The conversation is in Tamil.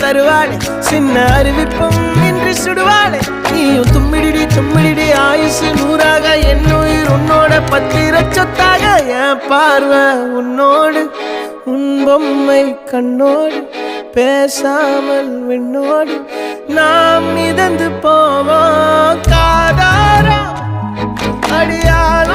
தருவாளே சின்ன அறிவிப்பும் இன்றி சுடுவாளே நீயும் தும்மிடி தும்மிடி ஆயுசு நூறாக என் உயிர் உன்னோட பத்திர சொத்தாக என் பார்வை உன்னோடு உன் பொம்மை கண்ணோடு பேசாமல் விண்ணோடு நாம் மிதந்து போவோம் காதாரா அடியாள